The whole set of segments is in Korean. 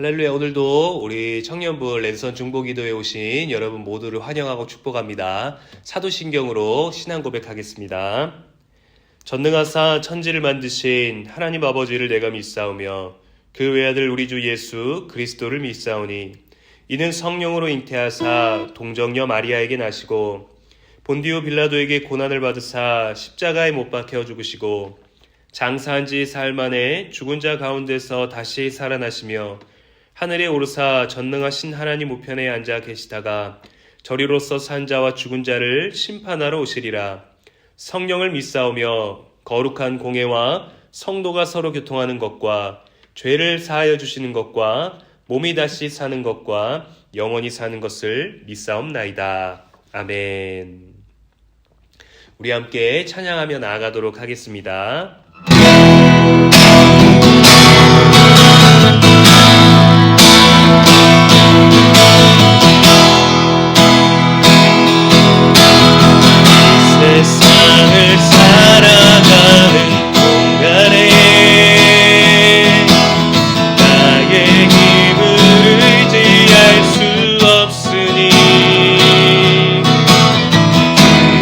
할렐루야. 오늘도 우리 청년부 랜선 중보기도에 오신 여러분 모두를 환영하고 축복합니다. 사도신경으로 신앙 고백하겠습니다. 전능하사 천지를 만드신 하나님 아버지를 내가 믿사오며 그 외아들 우리 주 예수 그리스도를 믿사오니 이는 성령으로 잉태하사 동정녀 마리아에게 나시고 본디오 빌라도에게 고난을 받으사 십자가에 못 박혀 죽으시고 장사한 지 사흘 만에 죽은 자 가운데서 다시 살아나시며 하늘에 오르사 전능하신 하나님 우편에 앉아 계시다가 저리로서 산 자와 죽은 자를 심판하러 오시리라. 성령을 믿사오며 거룩한 공회와 성도가 서로 교통하는 것과 죄를 사하여 주시는 것과 몸이 다시 사는 것과 영원히 사는 것을 믿사옵나이다. 아멘. 우리 함께 찬양하며 나아가도록 하겠습니다. 세상을 살아가는 동안에 나의 힘을 의지할 수 없으니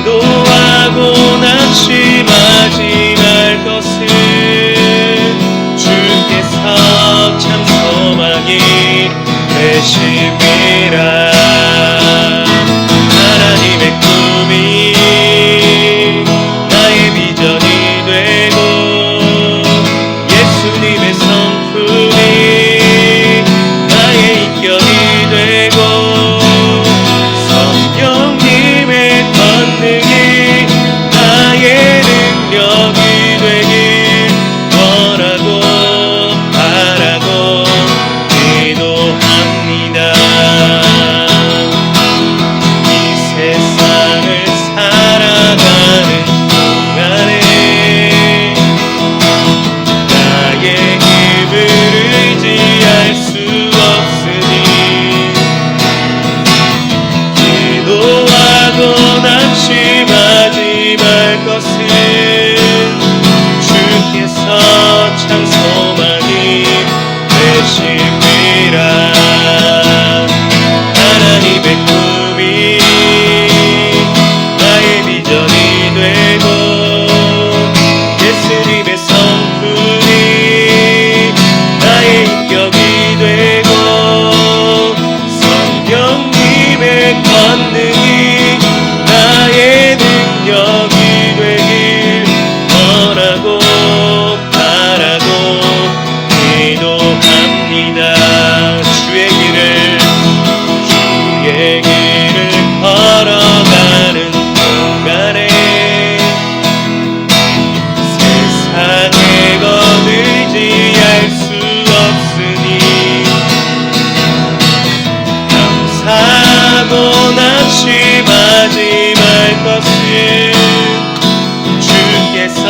기도하고 낙심하지 말 것을 주께서 참 소망이 되심이라. 하나님의 꿈이 나의 비전이 되고 예수님의 성품이 나의 인격이 되고 성령님의 권능이 나의 능력이 되길 원하고 바라고 기도합니다. 세상을 살아가는 동안에 나의 힘을 의지할 수 없으니 기도하고 낙심하지 말 것은 주께서 참 소망이 되심이라. 하나님의 꿈이 나의 비전이 되고 예수님의 성품이 나의 인격이 되고 성령님의 권능이 나의 능력이 되길 원하고 바라고 기도합니다. 주의 길을 걸어가는 동안에 세상의 것 의지할 수 없으니 감사하고 낙심하지 말 것은 주께서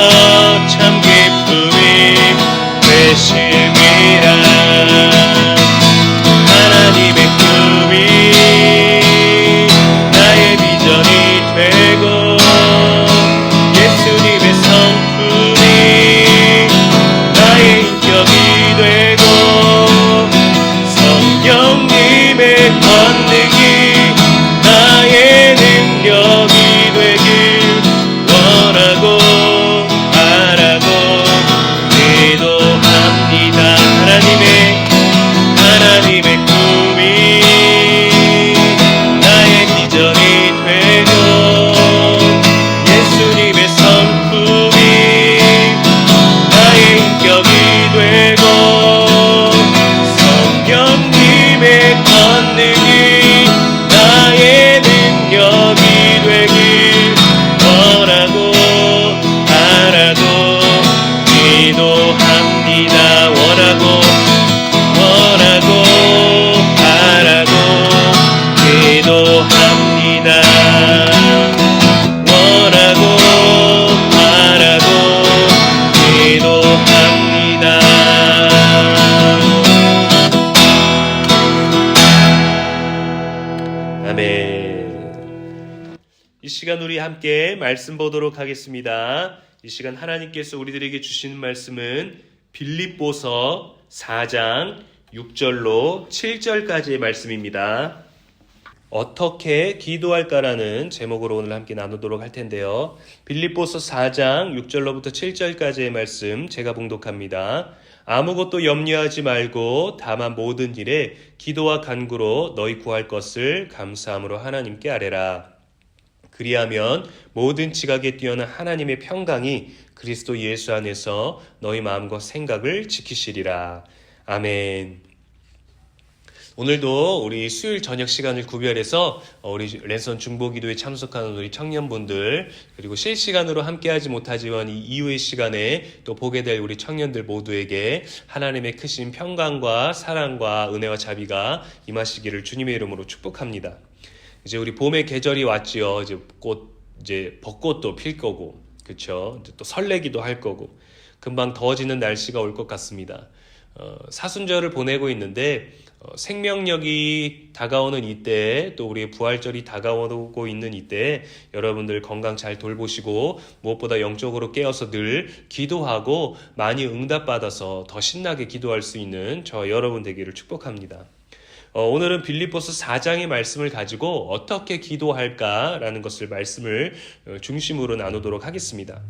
참 기쁨이 되심이라. 하나님의 꿈이 나의 비전이 되고 예수님의 성품이 나의 인격이 되고 성령님의 권능이 나의 능력이 되길 원하고 바라고 기도합니다. 하나님의 꿈이 나의 비전이 되고 예수님의 성품이 나의 인격이 되고 성령님의 권능이 나의 능력이 되길 원하고 바라고 기도합니다. 원하고 바라고 기도합니다. 원하고 바라고 기도합니다. 아멘. 이 시간 우리 함께 말씀 보도록 하겠습니다. 이 시간 하나님께서 우리들에게 주시는 말씀은 빌립보서 4장 6절로 7절까지의 말씀입니다. 어떻게 기도할까라는 제목으로 오늘 함께 나누도록 할 텐데요. 빌립보서 4장 6절로부터 7절까지의 말씀 제가 봉독합니다. 아무것도 염려하지 말고 다만 모든 일에 기도와 간구로 너희 구할 것을 감사함으로 하나님께 아뢰라. 그리하면 모든 지각에 뛰어난 하나님의 평강이 그리스도 예수 안에서 너희 마음과 생각을 지키시리라. 아멘. 오늘도 우리 수요일 저녁 시간을 구별해서 우리 랜선 중보기도에 참석하는 우리 청년분들, 그리고 실시간으로 함께하지 못하지만 이 이후의 시간에 또 보게 될 우리 청년들 모두에게 하나님의 크신 평강과 사랑과 은혜와 자비가 임하시기를 주님의 이름으로 축복합니다. 이제 우리 봄의 계절이 왔지요. 이제 벚꽃도 필 거고, 그렇죠? 또 설레기도 할 거고, 금방 더워지는 날씨가 올 것 같습니다. 사순절을 보내고 있는데 생명력이 다가오는 이때, 또 우리의 부활절이 다가오고 있는 이때 여러분들 건강 잘 돌보시고 무엇보다 영적으로 깨어서 늘 기도하고 많이 응답받아서 더 신나게 기도할 수 있는 저 여러분 되기를 축복합니다. 오늘은 빌립보서 4장의 말씀을 가지고 어떻게 기도할까라는 것을 말씀을 중심으로 나누도록 하겠습니다.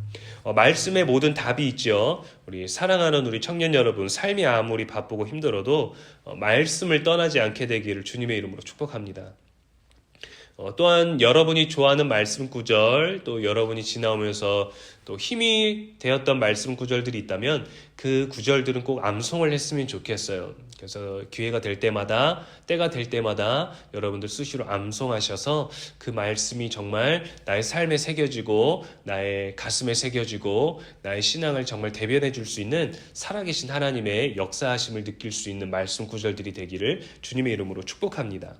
말씀에 모든 답이 있죠. 우리 사랑하는 우리 청년 여러분, 삶이 아무리 바쁘고 힘들어도 말씀을 떠나지 않게 되기를 주님의 이름으로 축복합니다. 또한 여러분이 좋아하는 말씀 구절, 또 여러분이 지나오면서 또 힘이 되었던 말씀 구절들이 있다면 그 구절들은 꼭 암송을 했으면 좋겠어요. 그래서 기회가 될 때마다, 때가 될 때마다 여러분들 수시로 암송하셔서 그 말씀이 정말 나의 삶에 새겨지고 나의 가슴에 새겨지고 나의 신앙을 정말 대변해 줄 수 있는 살아계신 하나님의 역사하심을 느낄 수 있는 말씀 구절들이 되기를 주님의 이름으로 축복합니다.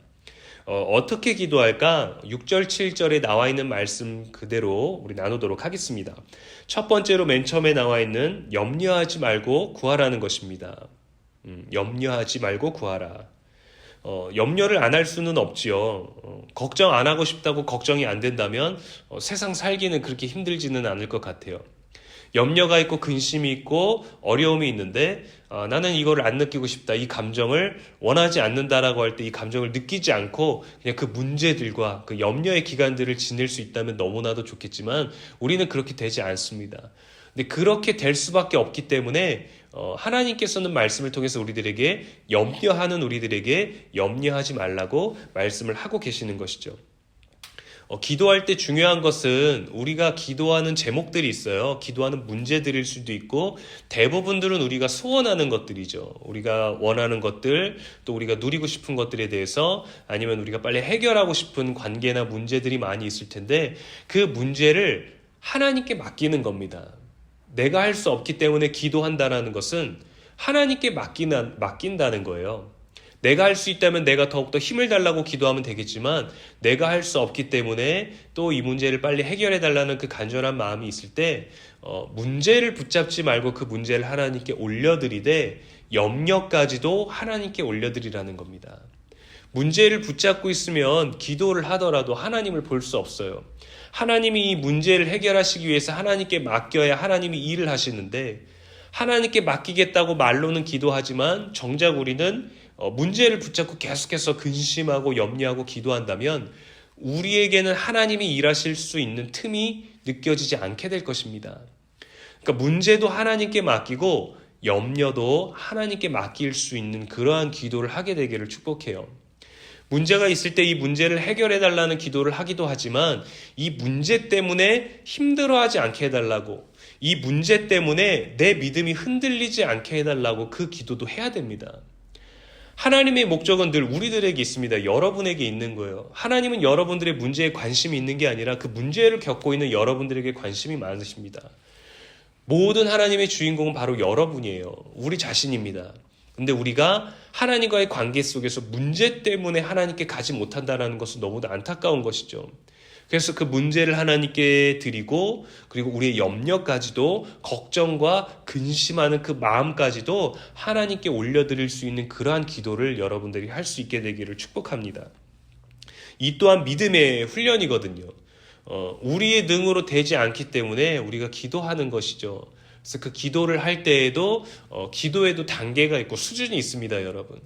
어떻게 기도할까? 6절, 7절에 나와 있는 말씀 그대로 우리 나누도록 하겠습니다. 첫 번째로 맨 처음에 나와 있는 염려하지 말고 구하라는 것입니다. 염려하지 말고 구하라. 염려를 안 할 수는 없지요. 걱정 안 하고 싶다고 걱정이 안 된다면 세상 살기는 그렇게 힘들지는 않을 것 같아요. 염려가 있고 근심이 있고 어려움이 있는데 나는 이거를 안 느끼고 싶다, 이 감정을 원하지 않는다라고 할 때 이 감정을 느끼지 않고 그냥 그 문제들과 그 염려의 기간들을 지낼 수 있다면 너무나도 좋겠지만 우리는 그렇게 되지 않습니다. 근데 그렇게 될 수밖에 없기 때문에 하나님께서는 말씀을 통해서 우리들에게 염려하는 우리들에게 염려하지 말라고 말씀을 하고 계시는 것이죠. 기도할 때 중요한 것은 우리가 기도하는 제목들이 있어요. 기도하는 문제들일 수도 있고 대부분들은 우리가 소원하는 것들이죠. 우리가 원하는 것들, 또 우리가 누리고 싶은 것들에 대해서, 아니면 우리가 빨리 해결하고 싶은 관계나 문제들이 많이 있을 텐데 그 문제를 하나님께 맡기는 겁니다. 내가 할 수 없기 때문에 기도한다는 것은 하나님께 맡긴다는 거예요. 내가 할 수 있다면 내가 더욱더 힘을 달라고 기도하면 되겠지만 내가 할 수 없기 때문에 또 이 문제를 빨리 해결해 달라는 그 간절한 마음이 있을 때 문제를 붙잡지 말고 그 문제를 하나님께 올려드리되 염려까지도 하나님께 올려드리라는 겁니다. 문제를 붙잡고 있으면 기도를 하더라도 하나님을 볼 수 없어요. 하나님이 이 문제를 해결하시기 위해서 하나님께 맡겨야 하나님이 일을 하시는데 하나님께 맡기겠다고 말로는 기도하지만 정작 우리는 문제를 붙잡고 계속해서 근심하고 염려하고 기도한다면 우리에게는 하나님이 일하실 수 있는 틈이 느껴지지 않게 될 것입니다. 그러니까 문제도 하나님께 맡기고 염려도 하나님께 맡길 수 있는 그러한 기도를 하게 되기를 축복해요. 문제가 있을 때 이 문제를 해결해 달라는 기도를 하기도 하지만 이 문제 때문에 힘들어하지 않게 해달라고, 이 문제 때문에 내 믿음이 흔들리지 않게 해달라고 그 기도도 해야 됩니다. 하나님의 목적은 늘 우리들에게 있습니다. 여러분에게 있는 거예요. 하나님은 여러분들의 문제에 관심이 있는 게 아니라 그 문제를 겪고 있는 여러분들에게 관심이 많으십니다. 모든 하나님의 주인공은 바로 여러분이에요. 우리 자신입니다. 근데 우리가 하나님과의 관계 속에서 문제 때문에 하나님께 가지 못한다는 것은 너무도 안타까운 것이죠. 그래서 그 문제를 하나님께 드리고, 그리고 우리의 염려까지도, 걱정과 근심하는 그 마음까지도 하나님께 올려드릴 수 있는 그러한 기도를 여러분들이 할 수 있게 되기를 축복합니다. 이 또한 믿음의 훈련이거든요. 우리의 능으로 되지 않기 때문에 우리가 기도하는 것이죠. 그래서 그 기도를 할 때에도 기도에도 단계가 있고 수준이 있습니다, 여러분.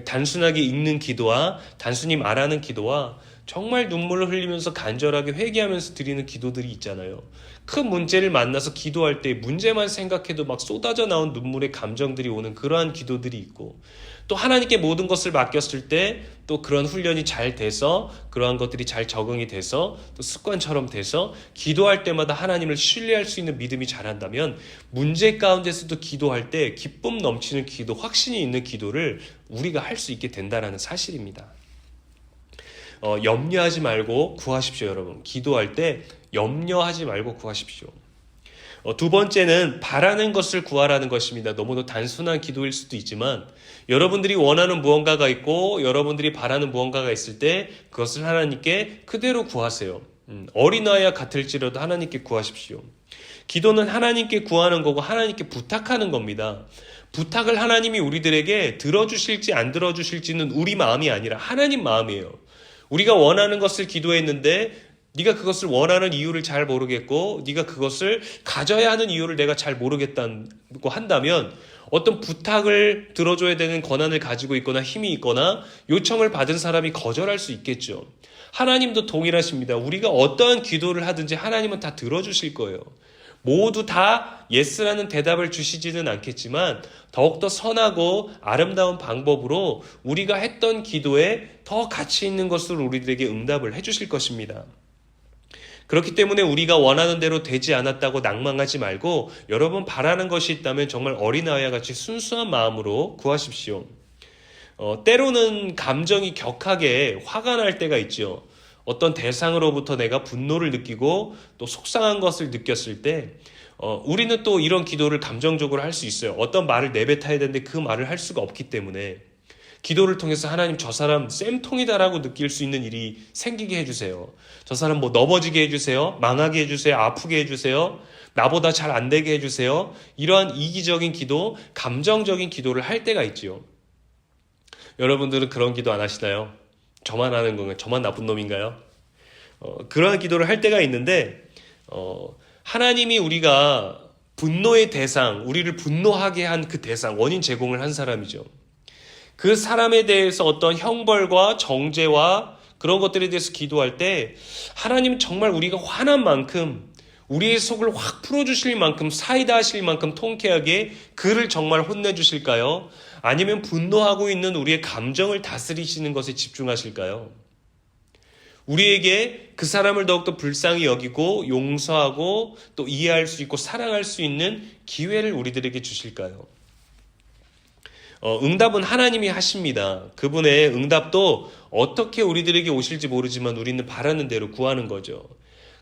단순하게 읽는 기도와 단순히 말하는 기도와 정말 눈물을 흘리면서 간절하게 회개하면서 드리는 기도들이 있잖아요. 큰 문제를 만나서 기도할 때 문제만 생각해도 막 쏟아져 나온 눈물의 감정들이 오는 그러한 기도들이 있고, 또 하나님께 모든 것을 맡겼을 때 또 그런 훈련이 잘 돼서 그러한 것들이 잘 적응이 돼서 또 습관처럼 돼서 기도할 때마다 하나님을 신뢰할 수 있는 믿음이 자란다면 문제 가운데서도 기도할 때 기쁨 넘치는 기도, 확신이 있는 기도를 우리가 할 수 있게 된다는 사실입니다. 염려하지 말고 구하십시오, 여러분. 기도할 때 염려하지 말고 구하십시오. 두 번째는 바라는 것을 구하라는 것입니다. 너무도 단순한 기도일 수도 있지만 여러분들이 원하는 무언가가 있고 여러분들이 바라는 무언가가 있을 때 그것을 하나님께 그대로 구하세요. 어린아이와 같을지라도 하나님께 구하십시오. 기도는 하나님께 구하는 거고 하나님께 부탁하는 겁니다. 부탁을 하나님이 우리들에게 들어주실지 안 들어주실지는 우리 마음이 아니라 하나님 마음이에요. 우리가 원하는 것을 기도했는데 네가 그것을 원하는 이유를 잘 모르겠고 네가 그것을 가져야 하는 이유를 내가 잘 모르겠다고 한다면 어떤 부탁을 들어줘야 되는 권한을 가지고 있거나 힘이 있거나 요청을 받은 사람이 거절할 수 있겠죠. 하나님도 동일하십니다. 우리가 어떠한 기도를 하든지 하나님은 다 들어주실 거예요. 모두 다 예스라는 대답을 주시지는 않겠지만 더욱더 선하고 아름다운 방법으로 우리가 했던 기도에 더 가치 있는 것을 우리들에게 응답을 해주실 것입니다. 그렇기 때문에 우리가 원하는 대로 되지 않았다고 낭망하지 말고 여러분 바라는 것이 있다면 정말 어린아이와 같이 순수한 마음으로 구하십시오. 때로는 감정이 격하게 화가 날 때가 있죠. 어떤 대상으로부터 내가 분노를 느끼고 또 속상한 것을 느꼈을 때 우리는 또 이런 기도를 감정적으로 할 수 있어요. 어떤 말을 내뱉어야 되는데 그 말을 할 수가 없기 때문에 기도를 통해서 하나님 저 사람 쌤통이다라고 느낄 수 있는 일이 생기게 해주세요. 저 사람 넘어지게 해주세요. 망하게 해주세요. 아프게 해주세요. 나보다 잘 안 되게 해주세요. 이러한 이기적인 기도, 감정적인 기도를 할 때가 있지요. 여러분들은 그런 기도 안 하시나요? 저만 하는 건가요? 저만 나쁜 놈인가요? 그러한 기도를 할 때가 있는데 하나님이 우리가 분노의 대상, 우리를 분노하게 한 그 대상, 원인 제공을 한 사람이죠. 그 사람에 대해서 어떤 형벌과 정죄와 그런 것들에 대해서 기도할 때 하나님은 정말 우리가 화난 만큼 우리의 속을 확 풀어주실 만큼 사이다 하실 만큼 통쾌하게 그를 정말 혼내주실까요? 아니면 분노하고 있는 우리의 감정을 다스리시는 것에 집중하실까요? 우리에게 그 사람을 더욱더 불쌍히 여기고 용서하고 또 이해할 수 있고 사랑할 수 있는 기회를 우리들에게 주실까요? 응답은 하나님이 하십니다. 그분의 응답도 어떻게 우리들에게 오실지 모르지만 우리는 바라는 대로 구하는 거죠.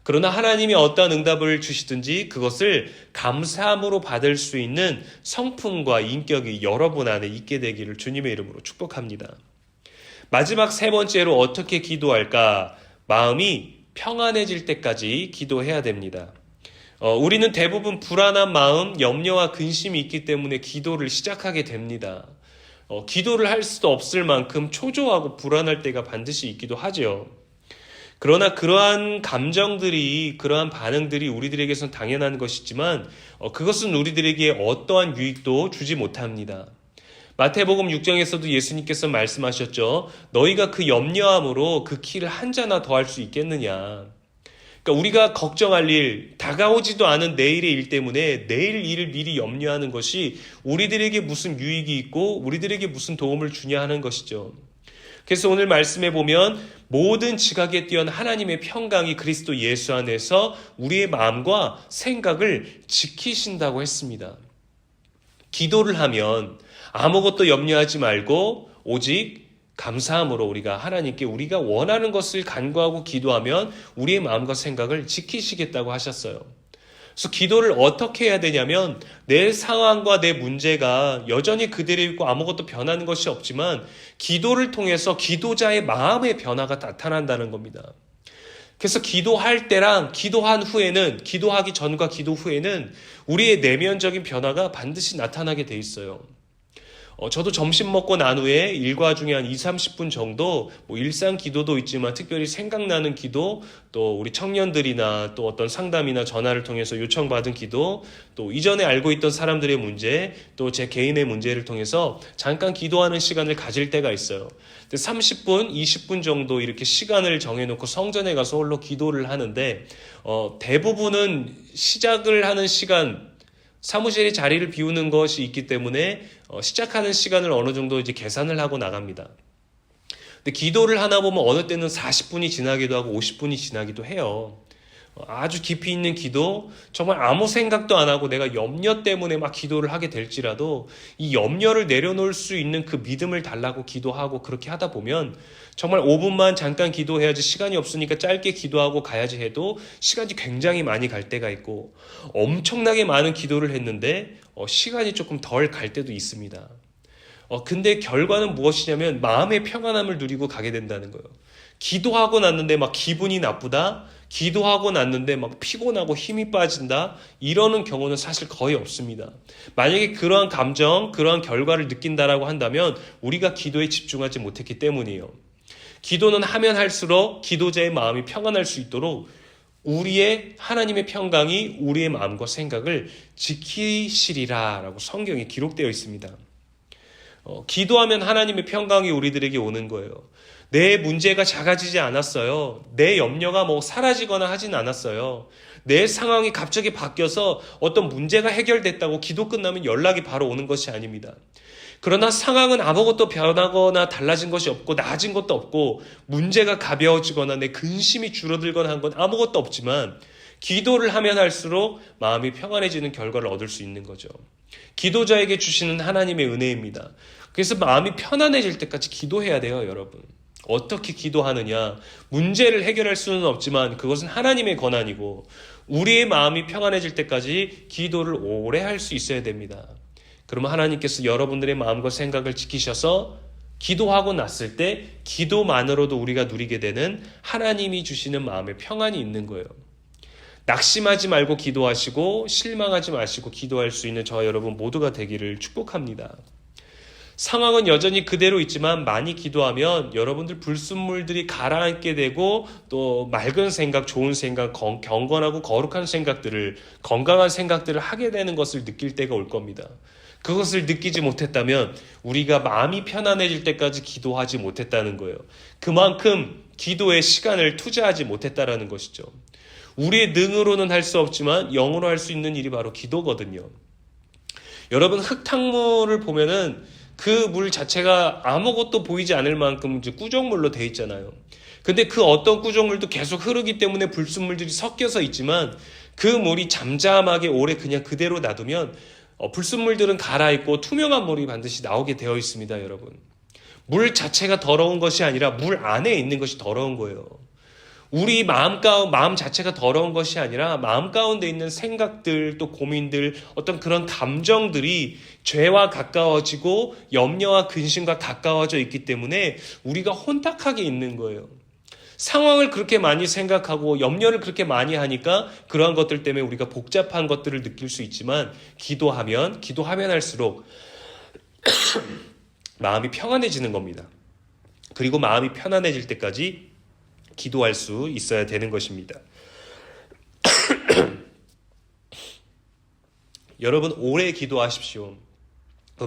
그러나 하나님이 어떠한 응답을 주시든지 그것을 감사함으로 받을 수 있는 성품과 인격이 여러분 안에 있게 되기를 주님의 이름으로 축복합니다. 마지막 세 번째로 어떻게 기도할까? 마음이 평안해질 때까지 기도해야 됩니다. 우리는 대부분 불안한 마음, 염려와 근심이 있기 때문에 기도를 시작하게 됩니다. 기도를 할 수도 없을 만큼 초조하고 불안할 때가 반드시 있기도 하죠. 그러나 그러한 감정들이, 그러한 반응들이 우리들에게선 당연한 것이지만 그것은 우리들에게 어떠한 유익도 주지 못합니다. 마태복음 6장에서도 예수님께서 말씀하셨죠. 너희가 그 염려함으로 그 키를 한 자나 더할 수 있겠느냐. 그러니까 우리가 걱정할 일, 다가오지도 않은 내일의 일 때문에 내일 일을 미리 염려하는 것이 우리들에게 무슨 유익이 있고 우리들에게 무슨 도움을 주냐 하는 것이죠. 그래서 오늘 말씀해 보면 모든 지각에 뛰어난 하나님의 평강이 그리스도 예수 안에서 우리의 마음과 생각을 지키신다고 했습니다. 기도를 하면 아무것도 염려하지 말고 오직 감사함으로 우리가 하나님께 우리가 원하는 것을 간구하고 기도하면 우리의 마음과 생각을 지키시겠다고 하셨어요. 그래서 기도를 어떻게 해야 되냐면 내 상황과 내 문제가 여전히 그대로 있고 아무것도 변하는 것이 없지만 기도를 통해서 기도자의 마음의 변화가 나타난다는 겁니다. 그래서 기도할 때랑 기도한 후에는, 기도하기 전과 기도 후에는 우리의 내면적인 변화가 반드시 나타나게 돼 있어요. 저도 점심 먹고 난 후에 일과 중에 한 2, 30분 정도 뭐 일상 기도도 있지만 특별히 생각나는 기도, 또 우리 청년들이나 또 어떤 상담이나 전화를 통해서 요청받은 기도, 또 이전에 알고 있던 사람들의 문제, 또 제 개인의 문제를 통해서 잠깐 기도하는 시간을 가질 때가 있어요. 30분, 20분 정도 이렇게 시간을 정해놓고 성전에 가서 홀로 기도를 하는데 대부분은 시작을 하는 시간, 사무실에 자리를 비우는 것이 있기 때문에 시작하는 시간을 어느 정도 이제 계산을 하고 나갑니다. 근데 기도를 하나 보면 어느 때는 40분이 지나기도 하고 50분이 지나기도 해요. 아주 깊이 있는 기도, 정말 아무 생각도 안 하고 내가 염려 때문에 막 기도를 하게 될지라도 이 염려를 내려놓을 수 있는 그 믿음을 달라고 기도하고 그렇게 하다 보면 정말 5분만 잠깐 기도해야지 시간이 없으니까 짧게 기도하고 가야지 해도 시간이 굉장히 많이 갈 때가 있고 엄청나게 많은 기도를 했는데 시간이 조금 덜 갈 때도 있습니다. 근데 결과는 무엇이냐면 마음의 평안함을 누리고 가게 된다는 거예요. 기도하고 났는데 막 기분이 나쁘다, 기도하고 났는데 막 피곤하고 힘이 빠진다, 이러는 경우는 사실 거의 없습니다. 만약에 그러한 감정, 그러한 결과를 느낀다라고 한다면 우리가 기도에 집중하지 못했기 때문이에요. 기도는 하면 할수록 기도자의 마음이 평안할 수 있도록 우리의 하나님의 평강이 우리의 마음과 생각을 지키시리라 라고 성경에 기록되어 있습니다. 기도하면 하나님의 평강이 우리들에게 오는 거예요. 내 문제가 작아지지 않았어요. 내 염려가 사라지거나 하진 않았어요. 내 상황이 갑자기 바뀌어서 어떤 문제가 해결됐다고 기도 끝나면 연락이 바로 오는 것이 아닙니다. 그러나 상황은 아무것도 변하거나 달라진 것이 없고 나아진 것도 없고 문제가 가벼워지거나 내 근심이 줄어들거나 한 건 아무것도 없지만 기도를 하면 할수록 마음이 평안해지는 결과를 얻을 수 있는 거죠. 기도자에게 주시는 하나님의 은혜입니다. 그래서 마음이 편안해질 때까지 기도해야 돼요, 여러분. 어떻게 기도하느냐? 문제를 해결할 수는 없지만 그것은 하나님의 권한이고 우리의 마음이 평안해질 때까지 기도를 오래 할 수 있어야 됩니다. 그러면 하나님께서 여러분들의 마음과 생각을 지키셔서 기도하고 났을 때 기도만으로도 우리가 누리게 되는 하나님이 주시는 마음의 평안이 있는 거예요. 낙심하지 말고 기도하시고 실망하지 마시고 기도할 수 있는 저와 여러분 모두가 되기를 축복합니다. 상황은 여전히 그대로 있지만 많이 기도하면 여러분들 불순물들이 가라앉게 되고 또 맑은 생각, 좋은 생각, 경건하고 거룩한 생각들을, 건강한 생각들을 하게 되는 것을 느낄 때가 올 겁니다. 그것을 느끼지 못했다면 우리가 마음이 편안해질 때까지 기도하지 못했다는 거예요. 그만큼 기도에 시간을 투자하지 못했다라는 것이죠. 우리의 능으로는 할 수 없지만 영으로 할 수 있는 일이 바로 기도거든요. 여러분, 흙탕물을 보면은 그 물 자체가 아무것도 보이지 않을 만큼 이제 꾸정물로 되어 있잖아요. 근데 그 어떤 꾸정물도 계속 흐르기 때문에 불순물들이 섞여서 있지만 그 물이 잠잠하게 오래 그냥 그대로 놔두면 불순물들은 갈아있고 투명한 물이 반드시 나오게 되어 있습니다, 여러분. 물 자체가 더러운 것이 아니라 물 안에 있는 것이 더러운 거예요. 우리 마음 자체가 더러운 것이 아니라 마음 가운데 있는 생각들, 또 고민들, 어떤 그런 감정들이 죄와 가까워지고 염려와 근심과 가까워져 있기 때문에 우리가 혼탁하게 있는 거예요. 상황을 그렇게 많이 생각하고 염려를 그렇게 많이 하니까 그러한 것들 때문에 우리가 복잡한 것들을 느낄 수 있지만 기도하면 할수록 마음이 평안해지는 겁니다. 그리고 마음이 편안해질 때까지 기도할 수 있어야 되는 것입니다. 여러분, 오래 기도하십시오.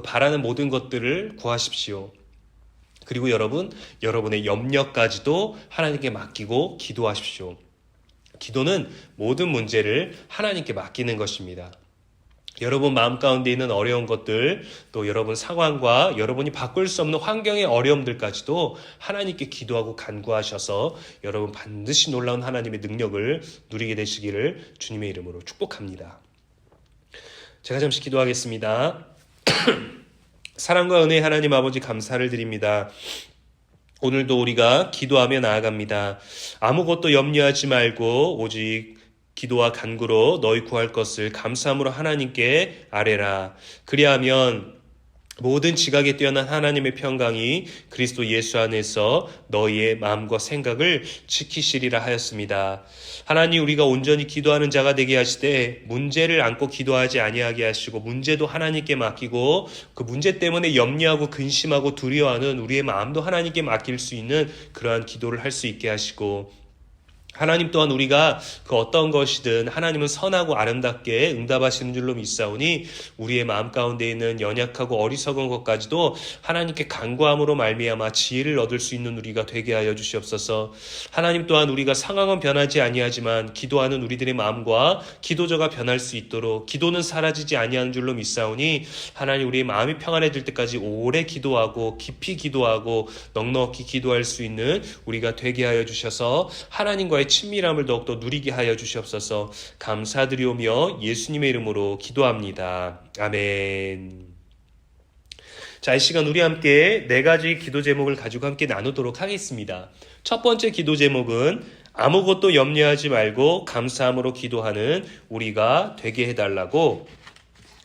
바라는 모든 것들을 구하십시오. 그리고 여러분의 염려까지도 하나님께 맡기고 기도하십시오. 기도는 모든 문제를 하나님께 맡기는 것입니다. 여러분 마음 가운데 있는 어려운 것들, 또 여러분 상황과 여러분이 바꿀 수 없는 환경의 어려움들까지도 하나님께 기도하고 간구하셔서 여러분 반드시 놀라운 하나님의 능력을 누리게 되시기를 주님의 이름으로 축복합니다. 제가 잠시 기도하겠습니다. 사랑과 은혜의 하나님 아버지, 감사를 드립니다. 오늘도 우리가 기도하며 나아갑니다. 아무것도 염려하지 말고 오직 기도와 간구로 너희 구할 것을 감사함으로 하나님께 아뢰라. 그리하면 모든 지각에 뛰어난 하나님의 평강이 그리스도 예수 안에서 너희의 마음과 생각을 지키시리라 하였습니다. 하나님, 우리가 온전히 기도하는 자가 되게 하시되 문제를 안고 기도하지 아니하게 하시고 문제도 하나님께 맡기고 그 문제 때문에 염려하고 근심하고 두려워하는 우리의 마음도 하나님께 맡길 수 있는 그러한 기도를 할 수 있게 하시고, 하나님 또한 우리가 그 어떤 것이든 하나님은 선하고 아름답게 응답하시는 줄로 믿사오니 우리의 마음 가운데 있는 연약하고 어리석은 것까지도 하나님께 간구함으로 말미암아 지혜를 얻을 수 있는 우리가 되게 하여 주시옵소서. 하나님 또한 우리가 상황은 변하지 아니하지만 기도하는 우리들의 마음과 기도자가 변할 수 있도록 기도는 사라지지 아니하는 줄로 믿사오니 하나님, 우리의 마음이 평안해질 때까지 오래 기도하고 깊이 기도하고 넉넉히 기도할 수 있는 우리가 되게 하여 주셔서 하나님과의 친밀함을 더욱더 누리게 하여 주시옵소서. 감사드리오며 예수님의 이름으로 기도합니다. 아멘. 자, 이 시간 우리 함께 4가지 기도 제목을 가지고 함께 나누도록 하겠습니다. 첫 번째 기도 제목은 아무것도 염려하지 말고 감사함으로 기도하는 우리가 되게 해달라고,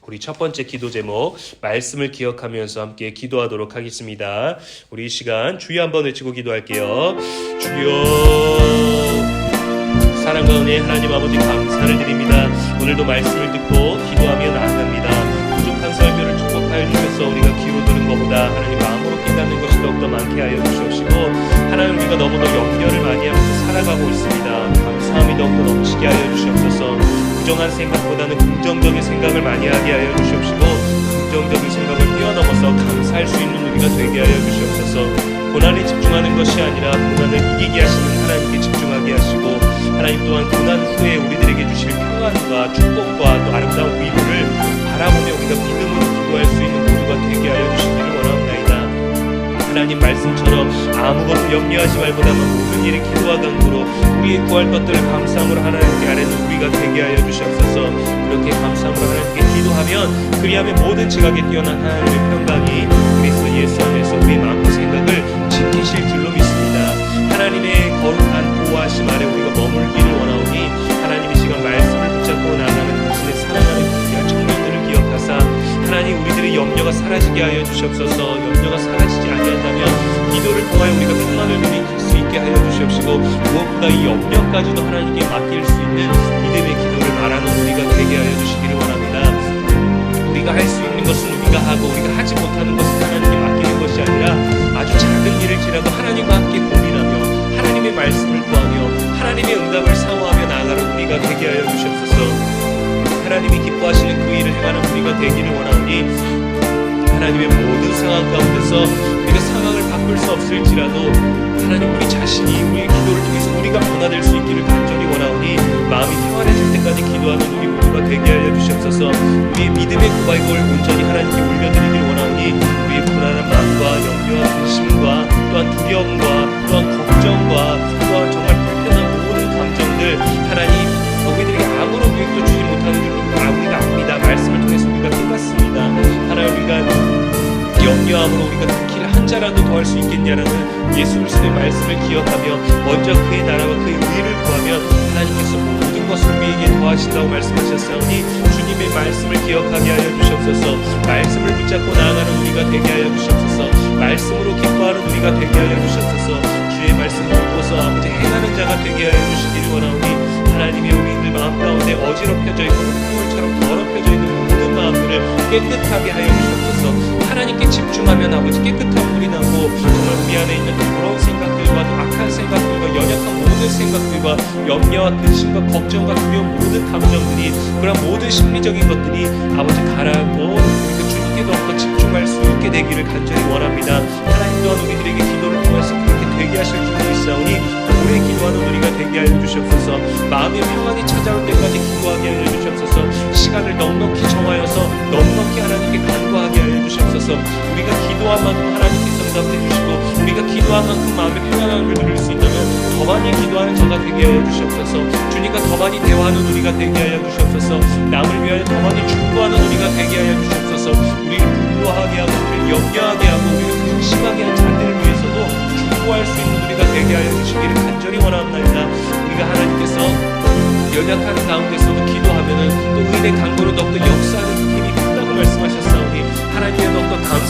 우리 첫 번째 기도 제목 말씀을 기억하면서 함께 기도하도록 하겠습니다. 우리 이 시간 주여 한번 외치고 기도할게요. 주여, 사랑과 은혜 하나님 아버지 감사를 드립니다. 오늘도 말씀을 듣고 기도하며 나아갑니다. 부족한 설교를 축복하여 주셔서 우리가 귀로 들은 것보다 하나님 마음으로 깨닫는 것이 더욱더 많게 하여 주시옵시고, 하나님, 우리가 너무도 염려를 많이 하면서 살아가고 있습니다. 감사함이 더욱더 넘치게 하여 주시옵소서. 부정한 생각보다는 긍정적인 생각을 많이 하게 하여 주시옵시고, 긍정적인 생각을 뛰어넘어서 감사할 수 있는 우리가 되게 하여 주시옵소서. 고난에 집중하는 것이 아니라 고난을 이기게 하시는 하나님께 집중하게 하시고, 하나님 또한 고난 후에 우리들에게 주실 평안과 축복과 또 아름다운 위로를 바라보며 우리가 믿음으로 기도할 수 있는 모두가 되게 하여 주시기를 원하옵나이다. 하나님 말씀처럼 아무것도 염려하지 말고다만 모든 일에 기도와 간구로 우리의 구할 것들을 감사함으로 하나님께 아뢰는 우리가 되게 하여 주시옵소서. 그렇게 감사함으로 하나님께 기도하면 그리하면 모든 지각에 뛰어난 하나님의 평강이 그리스도 예수 안에서 우리의 마음과 생각을 지키실 줄로 믿습니다. 하나님의 거룩한 보호하심 아래 우리가 머물기를 원하오니 하나님의 시간 말씀을 붙잡고 나아가는 당신의 사랑하는 귀한 청년들을 기억하사 하나님, 우리들의 염려가 사라지게 하여 주시옵소서. 염려가 사라지지 아니한다면 기도를 통하여 우리가 평안을 누릴 수 있게 하여 주시옵시고, 무엇보다 이 염려까지도 하나님께 맡길 수 있는 믿음의 기도를 바라는 우리가 되게 하여 주시기를 원합니다. 우리가 할 수 있는 것은 우리가 하고 우리가 하지 못하는 것은 하나님께 맡기는 것이 아니라 아주 작은 일을지라도 하나님과 함께 고민하며 하나님의 말씀을 구하며 하나님의 응답을 사모하며 나아가는 우리가 되게 하여 주시옵소서. 하나님이 기뻐하시는 그 일을 행하는 우리가 되기를 원하오니 하나님의 모든 상황 가운데서 우리가 상황을 바꿀 수 없을지라도 하나님, 우리 자신이 우리의 기도를 통해서 우리가 변화될 수 있기를 간절히 원하오니 마음이 평안해질 때까지 기도하는 우리 모두가 되게 하여 주시옵소서. 우리의 믿음의 고백을 온전히 하나님께 올려드리기를 원하오니 우리의 불안한 마음과 염려와 근심과 또한 두려움과 또한 걱정과 또한 정말 불편한 모든 감정들 하나님, 우리들에게 아무런 유익도 주지 못하는 줄로 우리가 압니다. 말씀을 통해서 우리가 깨닫습니다. 하나님, 우리가 염려함으로 우리가 그 길 한 자라도 더 할 수 있겠냐라는 예수 그리스도의 말씀을 기억하며 먼저 그의 나라와 그의 의를 구하면 하나님께서 모든 것을 우리에게 더하신다고 말씀하셨사오니 주님의 말씀을 기억하게 하여 주시옵소서. 말씀을 붙잡고 나아가는 우리가 되게 하여 주시옵소서. 말씀으로 기뻐하는 우리가 되게 하여 주시옵소서. 주의 말씀을 듣고서 아버지 행하는 자가 되게 하여 주시기를 원하오니 하나님의 우리들 마음 가운데 어지럽혀져 있고 흙물처럼 더럽혀져 있는 모든 마음들을 깨끗하게 하여 주시옵소서. 하나님께 집중하면 아버지 깨끗한 물이 나고 정말 우리 안에 있는 더러운 생각들과 또 악한 생각들과 연약한 모든 생각들과 염려와 근심과 걱정과 두려운 모든 감정들이, 그런 모든 심리적인 것들이 아버지 가라앉고 그 주님께 더욱더 집중할 수 있게 되기를 간절히 원합니다. 하나님 또한 우리들에게 기도를 통해서 그렇게 되게 하실 줄 믿사오니 오래 기도하는 우리가 되게 하여 주시옵소서. 마음의 평안이 찾아올 때까지 기도하게 하여 주시옵소서. 시간을 넉넉히 정하여서 넉넉히 하나님께 간구하게 하여 주시옵소서. 우리가 기도한 만큼 하나님께서 응답해 주시고 우리가 기도한 만큼 마음의 평안함을 누릴 수 있다면 더 많이 기도하는 저가 되게 하여 주시옵소서. 주님과 더 많이 대화하는 우리가 되게 하여 주시옵소서. 남을 위하여 더 많이 충고하는 우리가 되게 하여 주시옵소서. 우리를 분노하게 하고 우리를 염려하게 하고 우리를 근심하게 한 자들을 위해서도 충고할 수 있는 우리가 되게 하여 주시기를 간절히 원합나이다. 우리가 하나님께서 연약한 가운데서도 기도하면은 또 의인의 강구로 더욱더 역사하는 힘이 크다고 말씀하셨사오니 하나님의 더욱더 감사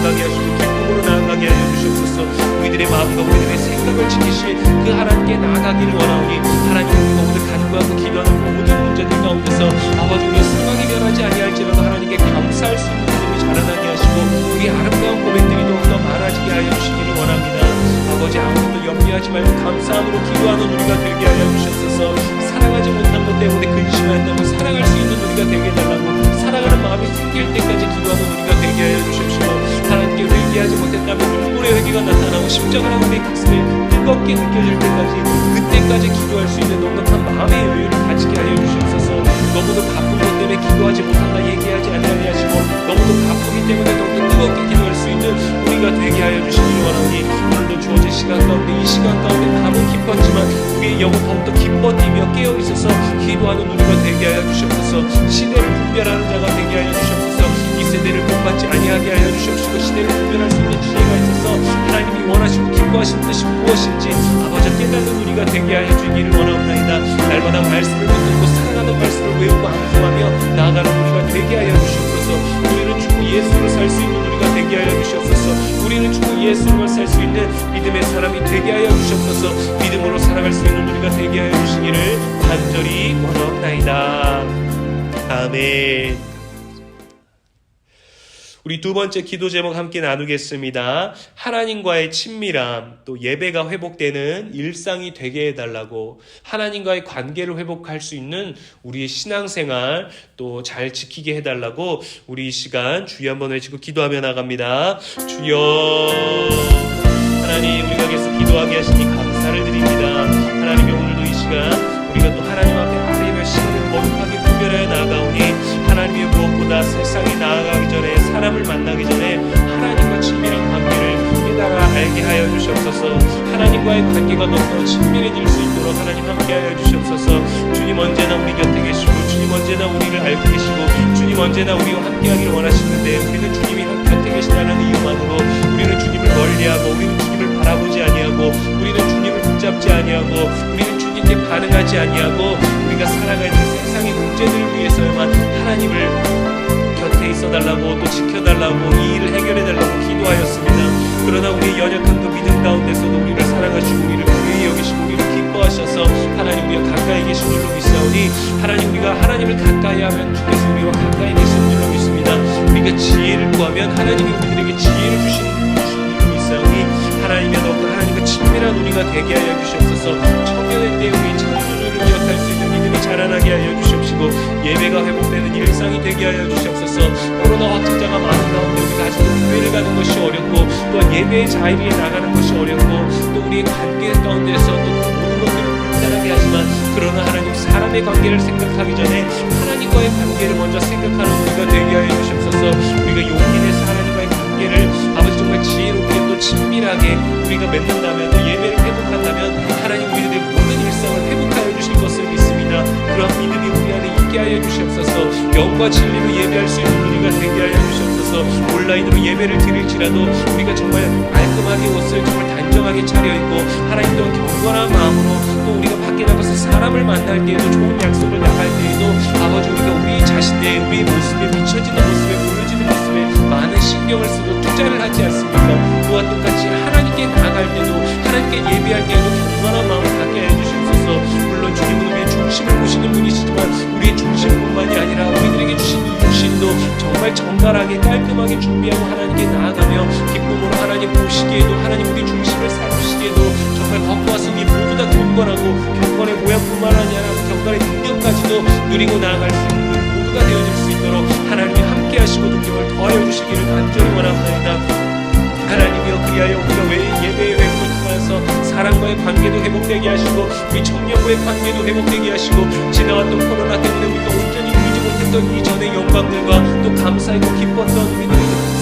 나아가게 하시고 기쁨으로 나아가게 하여 주시옵소서. 우리들의 마음과 우리들의 생각을 지키실 그 하나님께 나아가기를 원하오니 하나님 우리가 오늘 간구하고 기도하는 모든 문제들 가운데서 아버지 우리의 상황이 변하지 아니할지라도 하나님께 감사할 수 있는 믿음이 자라나게 하시고 우리 아름다운 고백들이 더욱더 많아지게 하여 주시기를 원합니다. 아버지 아무것도 염려하지 말고 감사함으로 기도하는 우리가 되게 하여 주셨소서. 사랑하지 못한 것 때문에 근심한다고 사랑할 수 있는 우리가 되게 해달라고 사랑하는 마음이 생길 때까지 기도하는 우리가 되게 하여 주십시오. 하나님께 회개하지 못했다면 눈물의 회개가 나타나고 십자가가 우리 가슴에 뜨겁게 느껴질 그때까지 기도할 수 있는 넉넉한 마음의 여유를 가지게 하여 주시옵소서. 너무도 바쁜 것 때문에 기도하지 못한다 얘기하지 않게 하시고 너무도 바쁘기 때문에 너무도 뜨겁게 기도할 수 있는 우리가 되게 하여 주시기를 원하오니 오늘도 주어진 시간 가운데 이 시간 가운데 밤은 깊었지만 우리의 영은 더욱더 기뻐뛰며 깨어있어서 기도하는 우리가 되게 하여 주시옵소서. 시대를 분별하는 자가 되게 하여 주시옵소서. 이 세대를 본받지 아니하게 하여 주시옵시고 시대를 분별할 수 있는 지혜가 있어서 하나님이 원하시고 기뻐하시는 뜻이 무엇인지 아버지 깨닫는 우리가 되게 하여 주기를 원하옵나이다. 날마다 말씀을 붙들고 사랑하는 말씀을 외우고 암송하며 나아가는 우리가 되게 하여 주시옵소서. 우리는 주 예수를 살 수 있는 우리가 되게 하여 주시옵소서. 우리는 주 예수를 살 수 있는 믿음의 사람이 되게 하여 주시옵소서. 믿음으로 살아갈 수 있는 우리가 되게 하여 주시기를 간절히 원하옵나이다. 아멘. 우리 두 번째 기도 제목 함께 나누겠습니다. 하나님과의 친밀함, 또 예배가 회복되는 일상이 되게 해달라고 하나님과의 관계를 회복할 수 있는 우리의 신앙생활 또 잘 지키게 해달라고 우리 이 시간 주여 한번 외치고 기도하며 나갑니다. 주여 하나님 우리가 계속 기도하게 하시니 감사를 드립니다. 하나님이 오늘도 이 시간 우리가 또 하나님 앞에 하루의 시간을 거룩하게 분별하여 나아가오니 하나님이 무엇보다 세상에 나아가기 전에 사람을 만나기 전에 하나님과 친밀한 관계를 깨달아 알게 하여 주시옵소서. 하나님과의 관계가 더욱더 친밀해질 수 있도록 하나님 함께 하여 주시옵소서. 주님 언제나 우리 곁에 계시고 주님 언제나 우리를 알고 계시고 주님 언제나 우리와 함께 하기를 원하시는데 우리는 주님이 곁에 계시다는 이유만으로 우리는 주님을 멀리하고 우리는 주님을 바라보지 아니하고 우리는 주님을 붙잡지 아니하고 우리는 주님께 반응하지 아니하고 우리가 살아가는 세상의 문제들을 위해서만 하나님을 곁에 있어달라고 또 지켜달라고 이 일을 해결해달라고 기도하였습니다. 그러나 우리의 연약한 그 믿음 가운데서도 우리를 사랑하시고 우리를 귀히 여기시고 우리를 기뻐하셔서 하나님 우리가 가까이 계신 줄로 믿사오니 하나님 우리가 하나님을 가까이 하면 주께서 우리와 가까이 계시는 줄로 믿습니다. 우리가 지혜를 구하면 하나님이 우리들에게 지혜를 주시는 줄로 믿사오니 하나님의 더욱더 하나님과 친밀한 우리가 되게 하여 주시옵소서. 청년의 때 우리 창조주를 기억할 수 있는 믿음이 자라나게 하여 주시옵시고 예배가 회복되는 일상이 되게 하여 주시옵소서. 코로나 확진자가 많은 가운데 우리가 아직도 교회를 가는 것이 어렵고 또한 예배의 자리에 나가는 것이 어렵고 또 우리의 관계 가운데서 또 모든 것들을 불편하게 하지만 그러나 하나님 사람의 관계를 생각하기 전에 하나님과의 관계를 먼저 생각하는 우리가 되게 하여 주시옵소서. 우리가 용기 내서 하나님과의 관계를 아버지 정말 지혜롭게 또 친밀하게 우리가 맺는다면 또 예배를 회복한다면 하나님 우리들의 모든 일상을 회복하여 주실 것을 믿습니다. 그러한 믿음이 우리 안에 있게 하여 주시옵소서. 영과 진리로 예배할 수 있는 우리가 되게 하여 주시옵소서. 온라인으로 예배를 드릴지라도 우리가 정말 깔끔하게 옷을 정말 단정하게 차려입고 하나님 또한 경건한 마음으로 또 우리가 밖에 나가서 사람을 만날 때에도 좋은 약속을 나갈 때에도 아버지 우리가 우리 자신의 우리의 모습에 비춰지는 모습에 보여지는 모습에 많은 신경을 쓰고 투자를 하지 않습니까? 그와 똑같이 하나님께 나아갈 때도 하나님께 예배할 때에도 경건한 마음을 갖게 해주시옵소서. 물론 주님은 우리의 중심을 보시는 분이시지만 우리의 중심뿐만이 아니라 우리들에게 주신 이 육신도 정말 정갈하게 깔끔하게 준비하고 하나님께 나아가며 기쁨으로 하나님 보시기에도 하나님 우리 중심을 살피시기에도 정말 겉과 속이 모두 다 경건하고 경건의 모양뿐만 아니라 경건의 능력까지도 누리고 나아갈 수 있는 우리 모두가 되어질 수 있도록 하나님이 함께 하시고 능력을 더하여 주시기를 간절히 원합니다. 하나님이여 그리하여 우리가 왜 예배의 회복을 통해서 사람과의 관계도 회복되게 하시고 우리 청년부의 관계도 회복되게 하시고 지나왔던 코로나 때문에 우리가 온전히 누리지 못했던 이전의 영광들과 또 감사하고 기뻤던 우리들의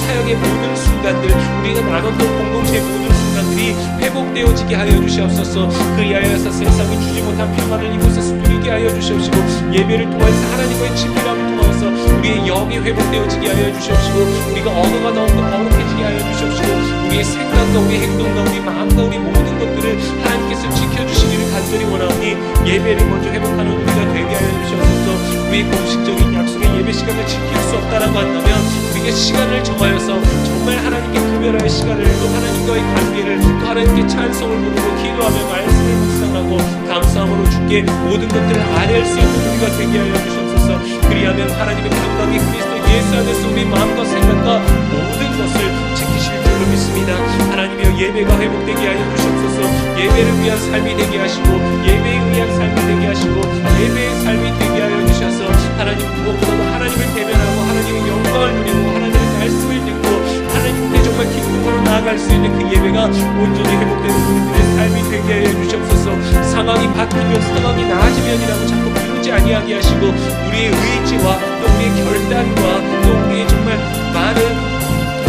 사역의 모든 순간들 우리가 나눴던 공동체의 모든 순간들이 회복되어지게 하여 주시옵소서. 그리하여서 세상이 주지 못한 평안을 이곳에서 누리게 하여 주시옵시고 예배를 통해서 하나님과의 친밀함을 통해서 우리의 영이 회복되어지게 하여 주시옵시고 우리가 언어가 더욱더 거룩해지게 하여 주시옵시고 우리의 생각과 우리의 행동과 우리 마음과 우리 모든 것들을 하나님께서 지켜주시기를 간절히 원하오니 예배를 먼저 회복하는 우리가 되게 하여 주시옵소서. 우리의 공식적인 약속의 예배 시간을 지킬 수 없다라고 한다면 우리가 시간을 정하여서 정말 하나님께 구별할 시간을, 또 하나님과의 관계를, 또 하나님께 찬송을 부르고 기도하며 말씀을 묵상하고 감사함으로 주께 모든 것들을 아뢰할 수 있는 우리가 되게 하여 주시옵소서. 그리하면 하나님의 건강의 그리스도 예수 안에서 우리 마음과 생각과 모든 것을 지키실 줄로 믿습니다. 하나님이여, 예배가 회복되게 하여 주시옵소서. 예배를 위한 삶이 되게 하시고, 예배에 의한 삶이 되게 하시고, 예배의 삶이 되게 하여 주셔서 하나님, 무엇보다도 하나님을 대면하고 하나님의 영광을 누리고 하나님의 말씀을 듣고 하나님께 정말 기쁨으로 나아갈 수 있는 그 예배가 온전히 회복되는 우리들의 삶이 되게 하여 주시옵소서. 상황이 바뀌며 상황이 나아지면이라고 자꾸 미루지 아니하게 하시고, 우리의 의지와 또 우리의 결단과 또 우리의 정말 많은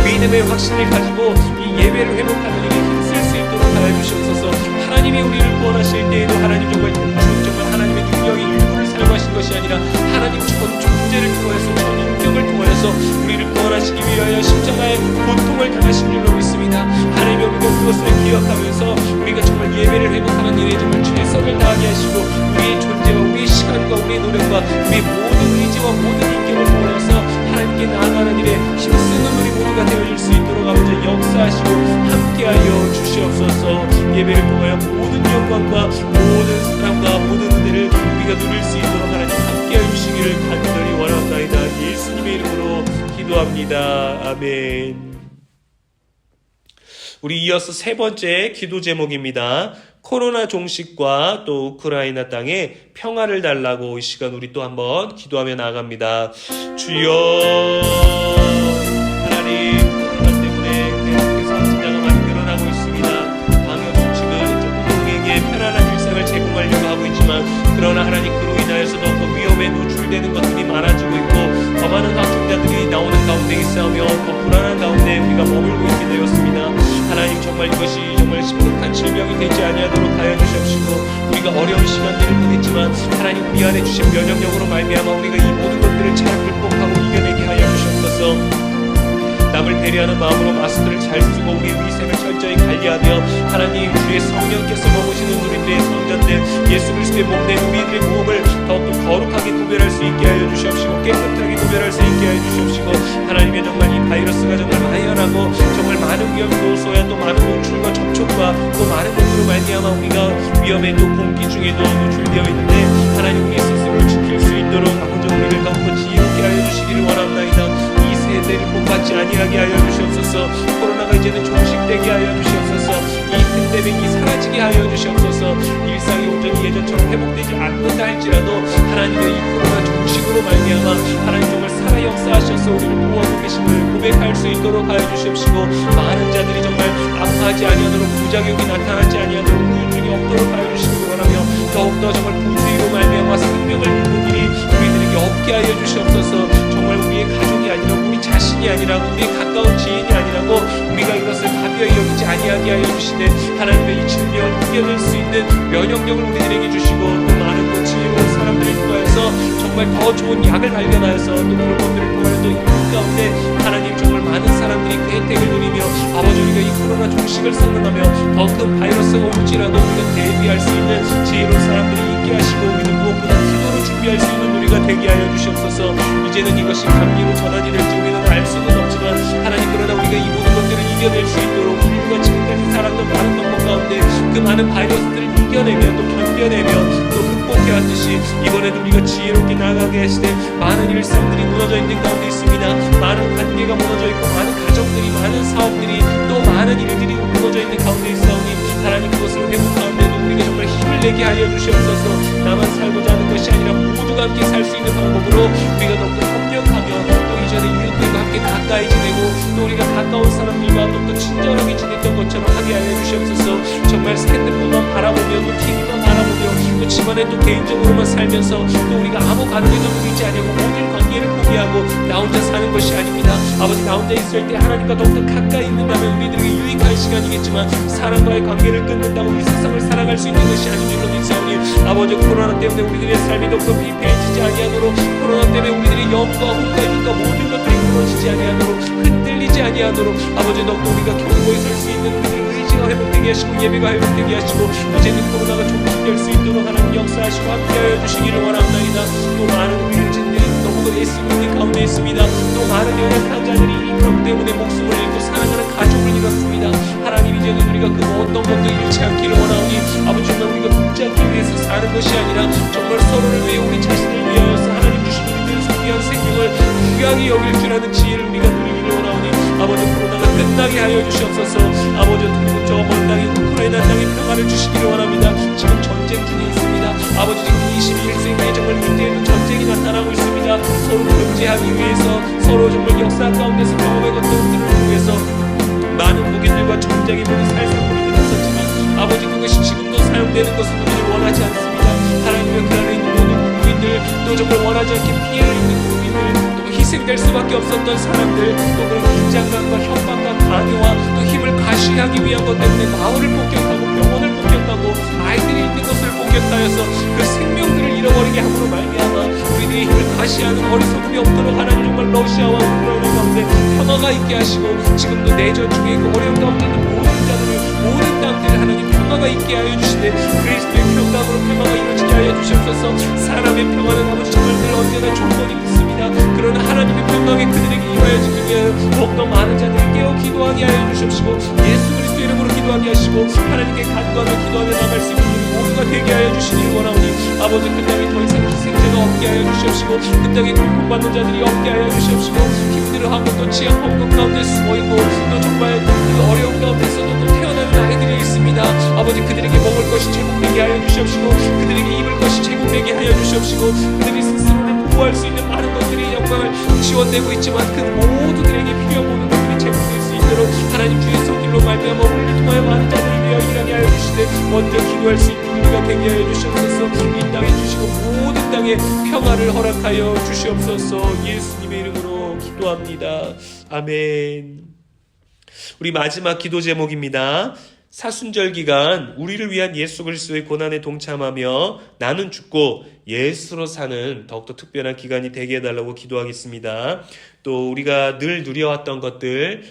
믿음의 확신을 가지고 이 예배를 회복하는 일에 힘쓸 수 있도록 하여 주시옵소서. 하나님이 우리를 구원하실 때에도 하나님 정말 하나님의 능력의 일부를 사용하신 것이 아니라 하나님 전 존재를 통해서, 전 인격을 통해서 우리를 구원하시기 위하여 십자가의 고통을 당하신 줄로 믿습니다. 하나님이 우리가 그것을 기억하면서 우리가 정말 예배를 회복하는 일에 정말 최선을 다하게 하시고, 우리의 존재와 우리의 시간과 우리의 노력과 우리의 모든 의지와 모든 인격을 통해서 하나님께 나아가는 일에 힘쓰는 우리 모두가 되어질 수 있도록 아버지 역사하시고 함께하여 주시옵소서. 예배를 통하여 모든 영광과 모든 사랑과 모든 은혜를 우리가 누릴 수 있도록 하나님 함께하여 주시기를 간절히 원합나이다. 예수님의 이름으로 기도합니다. 아멘. 우리 이어서 세 번째 기도 제목입니다. 코로나 종식과 또 우크라이나 땅에 평화를 달라고 이 시간 우리 또 한번 기도하며 나아갑니다. 주여, 하나님, 코로나 때문에 계속해서 확진자가 많이 늘어나고 있습니다. 방역 수칙은 조금 우리에게 편안한 일상을 제공하려고 하고 있지만, 그러나 하나님, 그로 인하여서 더욱더 위험에 노출되는 것들이 많아지고 있고 더 많은 확진자들이 나오는 가운데 있으며 더 불안한 가운데 우리가 머물고 있게 되었습니다. 하나님, 정말 이것이 정말 심각한 질병이 되지 아니하도록 하여 주시옵시고, 우리가 어려운 시간들을 보냈지만 하나님, 우리 안에 주신 면역력으로 말미암아 우리가 이 모든 것들을 잘 극복하고 이겨내게 하여 주시옵소서. 남을 배려하는 마음으로 마스크를 잘 쓰고 우리의 위생을 철저히 관리하며 하나님, 주의 성령께서 머무시는 우리들의 성전된 예수 그리스도의 몸된 우리들의 몸을 더욱더 거룩하게 구별할 수 있게 하여 주시옵시고, 깨끗하게 구별할 수 있게 하여 주시옵시고, 하나님의 정말 이 바이러스가 정말 만연하고 정말 많은 위험 요소야 또 많은 노출과 접촉과 또 많은 것으로 말미암아 우리가 위험에 또 공기 중에도 노출되어 있는데, 하나님, 우리 스스로를 지킬 수 있도록 아버지 우리를 더욱더 지혜롭게 하여 주시기를 원합나이다. 세대를 본받지 아니하게 하여 주시옵소서. 코로나가 이제는 종식되게 하여 주시옵소서. 이 팬데믹이 사라지게 하여 주시옵소서. 일상이 온전히 예전처럼 회복되지 않는다 할지라도 하나님의 이 코로나 종식으로 말미암아 하나님 정말 살아 역사하셔서 우리를 보호하고 계심을 고백할 수 있도록 하여 주시옵시고, 많은 자들이 정말 아파하지 아니하도록, 부작용이 나타나지 아니하도록, 우울증이 없도록 하여 주시기 원하며, 더욱더 정말 부주의로 말미암아 생명을 잃는 일이 우리들에게 없게 하여 주시옵소서. 정말 우리의 가족이 아니라 우리 자신이 아니라고, 우리의 가까운 지인이 아니라고 우리가 이것을 가벼이 여기지 아니하게 하여 주시되, 하나님의 이 질병을 이겨낼 수 있는 면역력을 우리들에게 주시고, 또 많은 또 지혜로운 사람들을 통하여서 정말 더 좋은 약을 발견하여서 또 그런 것들을 통하여 또 인류 가운데 하나님 정말 많은 사람들이 그 혜택을 누리며 아버지, 우리가 이 코로나 종식을 선언하며 더 큰 바이러스가 올지라도 우리가 대비할 수 있는 지혜로운 사람들이 있게 하시고, 우리는 무엇보다 기도로 준비할 수 있는 우리가 되게 하여 주시옵소서. 이제는 이것이 감기로 전환이 될지 우리는 알 수는 없지만 하나님, 그러나 우리가 이 모든 것들을 이겨낼 수 있도록 우리가 지금까지 살았던 많은 방법 가운데 그 많은 바이러스들을 이겨내며 또 견뎌내며 또 극복해 왔듯이 이번에도 우리가 지혜롭게 나아가게 하시되, 많은 일상들이 무너져 있는 가운데 있습니다. 많은 관계가 무너져 있고 많은 가정들이, 많은 사업들이, 또 많은 일들이 무너져 있는 가운데 있사오니 하나님, 그것을 회복 가운데도 우리가 정말 힘을 내게 하여 주시옵소서. 나만 살고자 하는 것이 아니라 모두가 함께 살 수 있는 방법으로 우리가 더욱더 협력하며 또 이전에 이웃들과 함께 가까이 지내고 또 우리가 가까운 사람들과 더욱더 친절하게 지냈던 것처럼 하게 하여 주시옵소서. 정말 핸드폰만 바라보며 또 TV만 바라보며 또 집안에 또 개인적으로만 살면서 또 우리가 아무 관계도 누리지 않고 모든 관계를 포기하고 나 혼자 사는 것이 아닙니다. 아버지, 나 혼자 있을 때 하나님과 더욱더 가까이 있는다면 우리들에게 유익한 시간이겠지만, 사람과의 관계를 끊는다고 이 세상을 살아갈 수 있는 것이 아닌 줄로 믿사오니 아버지, 코로나 때문에 우리들의 삶이 더욱더 피폐해지지 아니하도록, 코로나 때문에 우리들의 영과 혼과 육과 모든 것들이 무너지지 아니하도록, 흔들리지 아니하도록 아버지, 더욱더 우리가 경고에 설 수 있는 우리들의 의지가 회복되게 하시고 예배가 회복되게 하시고, 이제는 코로나가 종식될 수 있도록 하나님 역사하시고 함께하여 주시기를 원합나이다. 또 많은 우리의 진들이 너무도 하려고 애쓰고 있는 가운데 있습니다. 또 많은 연약한 자들이 이 병 때문에 목숨을 잃고 사랑하는 가족을 잃었습니다. 하나님, 이제는 우리가 그 어떤 것도 잃지 않기를 원하오니 아버지, 정말 우리가 붙지 않기 위해서 사는 것이 아니라 정말 서로를 위해 우리 자신을 위하여서 하나님 주신 우리들 소중한 생명을 귀하게 여길 줄 아는 지혜를 우리가 누리기를 원하오니 아버지, 코로나가 끝나게 하여 주시옵소서. 아버지, 그리고 저 먼 땅에 우크라이나 땅에 평화를 주시기를 원합니다. 지금 전쟁 중에 있습니다. 아버지, 지금 21세기에 정말 인제에도 전쟁이 나타나고 있습니다. 서로 견제하기 위해서, 서로 정말 역사 가운데서 경험했던 것들을 통해서 많은 무기들과 전쟁의 모든 살상물이 있었지만 아버지, 그것이 지금도 사용되는 것은 우리는 원하지 않습니다. 하나님의 그 안에 있는 모든 국민들, 또 정말 원하지 않게 피해를 입는 국민들, 또 희생될 수밖에 없었던 사람들, 또 그런 긴장감과 협박과 강요와 또 힘을 과시하기 위한 것 때문에 마을을 폭격하고 병원을 폭격하고 아이들이 있는 것을 폭격하여서 그 생명들을 잃어버리게 함으로 말미암아 우리들의 힘을 과시하는 어리석음이 없도록 하나님, 정말 러시아와 우크라이나 가운데 평화가 있게 하시고, 지금도 내전 중에 있고 어려운 가운데 있는 모든 자들을, 모든 땅들을 하나님 평화가 있게 하여 주시되 그리스도의 평강으로 평화가 이루어지게 하여 주시옵소서. 사람의 평화는 아버지 정말 늘 언제나 조건이 있습니다. 그러나 하나님의 평강이 그들에게 임하여지기 위하여 더욱더 많은 자들이 깨어 기도하게 하여 주시옵시고, 예수 그리스도 이름으로 기도하게 하시고 하나님께 간구하며 기도하며 나갈 수 있는 우리 모두가 되게 하여 주시기를 원하오니 아버지, 그 땅에 더 이상 희생자가 없게 하여 주시옵시고, 그 땅에 고통받는 자들이 없게 하여 주시옵시고, 힘들어하고 또 취약함 가운데 숨어있고 또 정말 그 어려운 가운데서도 또 태어나는 아이들이 있습니다. 아버지, 그들에게 먹을 것이 제공되게 하여 주시옵시고, 그들에게 입을 것이 제공되게 하여 주시옵시고, 그들이 스스로를 보호할 수 있는 많은 것들이 정말 지원되고 있지만 그 모두들에게 필요한 모든 것들이 제공될 수 있도록 하나님 주의 손길로 말미암아 우리를 통하여 많은 자들을 위하여 일하게 하여 주시되 먼저 기도할 수 있는 우리가 되게 하여 주시옵소서. 이 땅에 주시고 모든 땅에 평화를 허락하여 주시옵소서. 예수님의 이름으로 기도합니다. 아멘. 우리 마지막 기도 제목입니다. 사순절 기간 우리를 위한 예수 그리스도의 고난에 동참하며 나는 죽고 예수로 사는 더욱더 특별한 기간이 되게 해달라고 기도하겠습니다. 또 우리가 늘 누려왔던 것들,